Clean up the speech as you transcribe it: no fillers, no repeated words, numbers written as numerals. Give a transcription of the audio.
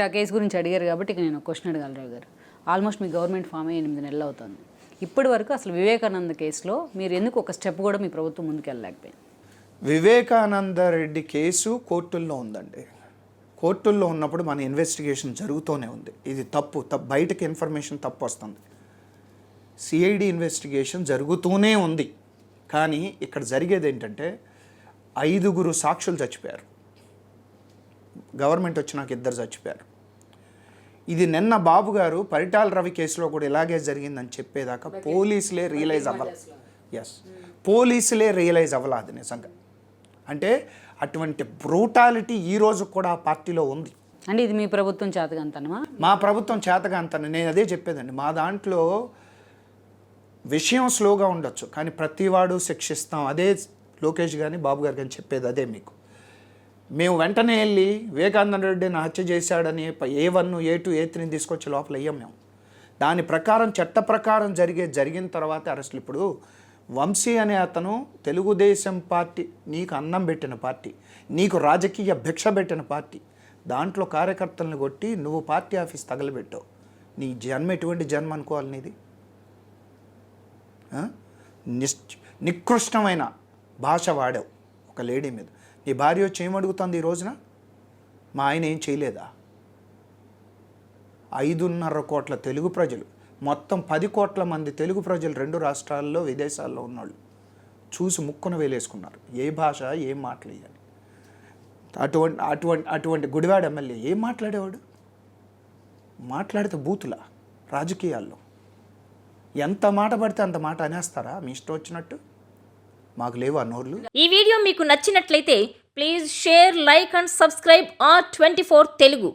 మీరు ఆ కేసు గురించి అడిగారు కాబట్టి ఇక నేను ఒక క్వశ్చన్ అడగాలి రావు గారు. ఆల్మోస్ట్ మీ గవర్నమెంట్ ఫామ్ అయ్యి 8 నెలలు అవుతుంది. ఇప్పటి వరకు అసలు వివేకానంద కేసులో మీరు ఎందుకు ఒక స్టెప్ కూడా మీ ప్రభుత్వం ముందుకు వెళ్ళలేకపోయింది? వివేకానంద రెడ్డి కేసు కోర్టుల్లో ఉందండి. కోర్టుల్లో ఉన్నప్పుడు మన ఇన్వెస్టిగేషన్ జరుగుతూనే ఉంది. ఇది తప్పు బయటకి ఇన్ఫర్మేషన్ తప్పు వస్తుంది. సిఐడి ఇన్వెస్టిగేషన్ జరుగుతూనే ఉంది. కానీ ఇక్కడ జరిగేది ఏంటంటే 5 సాక్షులు చచ్చిపోయారు. గవర్నమెంట్ వచ్చి నాకు 2 చచ్చిపోయారు. ఇది నిన్న బాబు గారు పరిటాల రవి కేసులో కూడా ఇలాగే జరిగిందని చెప్పేదాకా పోలీసులే రియలైజ్ అవ్వాలి. పోలీసులే రియలైజ్ అవ్వాలి అది నిజంగా. అంటే అటువంటి బ్రూటాలిటీ ఈరోజు కూడా ఆ పార్టీలో ఉంది. అంటే ఇది మీ ప్రభుత్వం చేతగాంతనమా? మా ప్రభుత్వం చేతగాంతన. నేను అదే చెప్పేదండి. మా దాంట్లో విషయం స్లోగా ఉండొచ్చు, కానీ ప్రతివాడు శిక్షిస్తాం. అదే లోకేష్ కానీ బాబు గారు కానీ చెప్పేది అదే మీకు. మేము వెంటనే వెళ్ళి వివేకానంద రెడ్డిని హత్య చేశాడని A1, A2, A3 తీసుకొచ్చి లోపల వేయం మేము. దాని ప్రకారం చట్ట ప్రకారం జరిగిన తర్వాత అరెస్టులు. ఇప్పుడు వంశీ అనే అతను తెలుగుదేశం పార్టీ, నీకు అన్నం పెట్టిన పార్టీ, నీకు రాజకీయ భిక్ష పెట్టిన పార్టీ, దాంట్లో కార్యకర్తలను కొట్టి నువ్వు పార్టీ ఆఫీస్ తగలబెట్టావు. నీ జన్మ ఎటువంటి జన్మ అనుకోవాలి నీది? నికృష్టమైన భాష వాడావు ఒక లేడీ మీద. నీ భార్య వచ్చి ఏమడుగుతుంది ఈ రోజున? మా ఆయన ఏం చేయలేదా? 5.5 కోట్ల తెలుగు ప్రజలు, మొత్తం 10 కోట్ల మంది తెలుగు ప్రజలు 2 రాష్ట్రాల్లో విదేశాల్లో ఉన్నవాళ్ళు చూసి ముక్కున వేలేసుకున్నారు. ఏ భాష ఏం మాట్లాడాలి? అటువంటి గుడివాడ ఎమ్మెల్యే ఏం మాట్లాడేవాడు? మాట్లాడితే బూతుల రాజకీయాల్లో ఎంత మాట పడితే అంత మాట అనేస్తారా మీ ఇష్టం వచ్చినట్టు? మాకు లేవు ఆ నోర్లు. ఈ వీడియో మీకు నచ్చినట్లయితే please share, like and subscribe R24 Telugu.